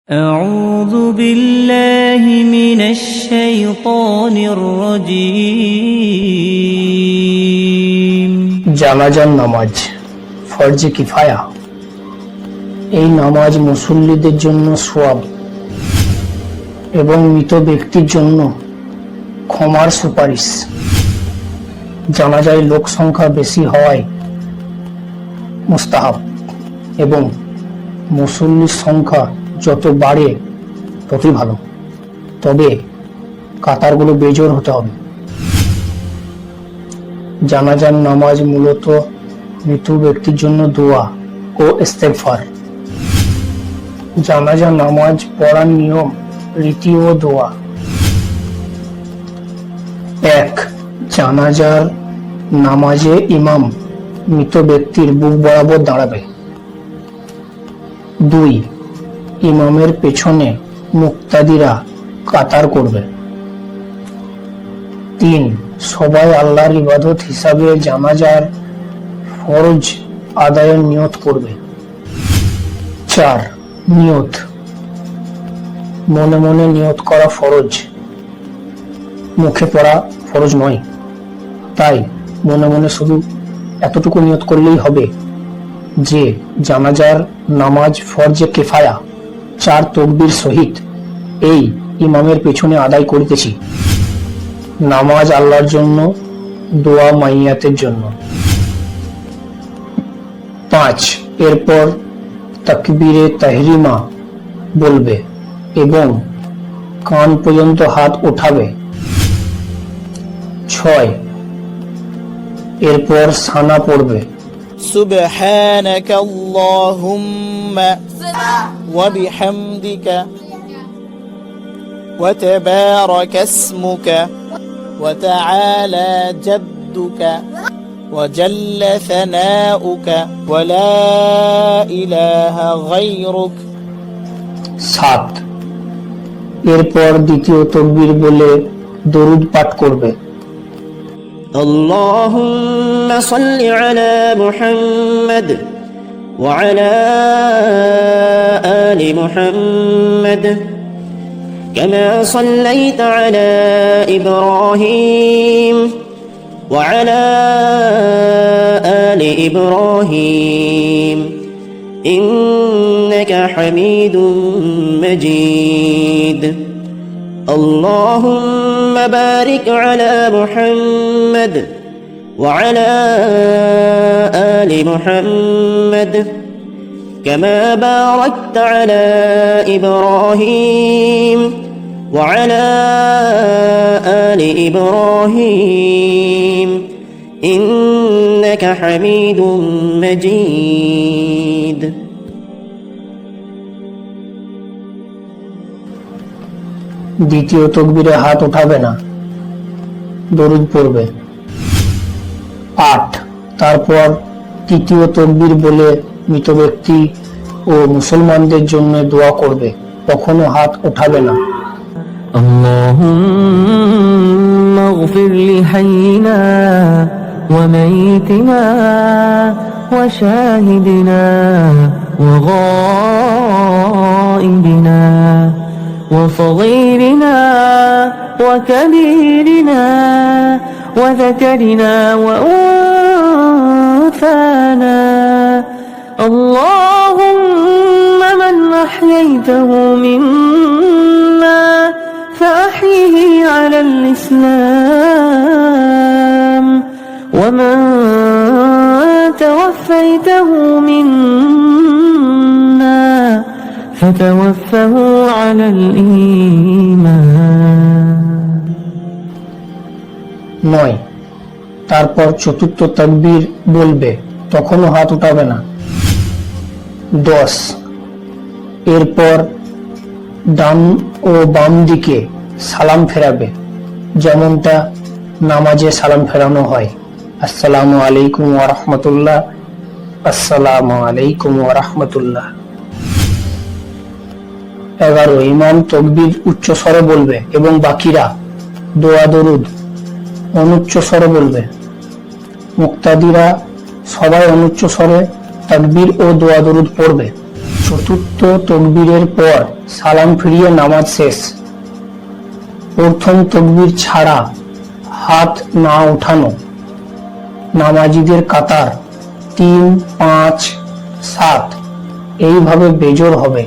أعوذ بالله من الشيطان الرجيم জানাজার নামাজ ফরজে কিফায়া। এই নামাজ মুসল্লিদের জন্য সওয়াব এবং মৃত ব্যক্তির জন্য ক্ষমার সুপারিশ। জানাজায় লোক সংখ্যা বেশি হওয়ায় মুস্তাহাব এবং মুসল্লির সংখ্যা যত বাড়ে ততই ভালো, তবে কাতারগুলো বেজোড় হতে হবে। জানাজার নামাজ মূলত মৃত ব্যক্তির জন্য দোয়া ও ইস্তেগফার। জানাজার নামাজ পড়ার নিয়ম, রীতি ও দোয়া। 1. জানাজার নামাজে ইমাম মৃত ব্যক্তির বুক বরাবর দাঁড়াবে। 2. ইমামের পেছনে মুক্তাদিরা কাতার করবে। 3. সবাই আল্লাহর ইবাদত হিসাবে জানাজার ফরজ আদায়ের নিয়ত করবে। 4. নিয়ত মনে মনে নিয়ত করা ফরজ, মুখে পড়া ফরজ নয়। তাই মনে মনে শুধু এতটুকু নিয়ত করলেই হবে যে জানাজার নামাজ ফরজে কিফায়া 4 তাকবীর সহিত এই ইমামের পেছনে আদায় করিতেছি। নামাজ আল্লাহর জন্য, দোয়া মাইয়াতের জন্য। 5. এরপর তাকবীরে তাহরিমা বলবে এবং কান পর্যন্ত হাত উঠাবে। 6. এরপর সানা পড়বে। سبحانك اللهم وبحمدك وتبارك اسمك وتعالى جدك وجل ثناؤك ولا إله غيرك। 7. এরপর দ্বিতীয় তাকবীর বলে দরুদ পাঠ করবে। اللهم صل على محمد وعلى آل محمد كما صليت على إبراهيم وعلى آل إبراهيم إنك حميد مجيد اللهم بارك على محمد وعلى آل محمد كما باركت على إبراهيم وعلى آل إبراهيم إنك حميد مجيد। দ্বিতীয় তাকবীরে হাত উঠাবে না, দরুদ পড়বে। 8. তারপর তৃতীয় তাকবীর বলে মৃত ব্যক্তি ও মুসলমানদের জন্য দোয়া করবে, কখনো হাত উঠাবে না। اللهم اغفر لحينا وميتنا وشاهدنا وغائبنا وصغيرنا وكبيرنا وذكرنا وأنثانا اللهم من أحييته منا فأحيه على الإسلام ومن توفيته منا فتوفه على الإيمان। 9. তারপর চতুর্থ তাকবীর বলবে, তখনও হাত উঠাবে না। 10. এরপর ডান ও বাম দিকে সালাম ফেরাবে, যেমনটা নামাজে সালাম ফেরানো হয়, আসসালামু আলাইকুম ওয়া রাহমাতুল্লাহ, আসসালামু আলাইকুম ওয়া রাহমাতুল্লাহ। 11. ইমাম তাকবীর উচ্চ স্বরে বলবে এবং বাকিরা দোয়া দরুদ অনুচ্চ স্বরে বলবে। মুক্তাদিরা সবাই অনুচ্চ স্বরে তাকবীর ও দোয়া দরুদ পড়বে। চতুর্থ তকবীরের পর সালাম ফিরিয়ে নামাজ শেষ। প্রথম তকবীর ছাড়া হাত না উঠানো। নামাজীদের কাতার 3, 5, 7 এইভাবে বেজোড় হবে।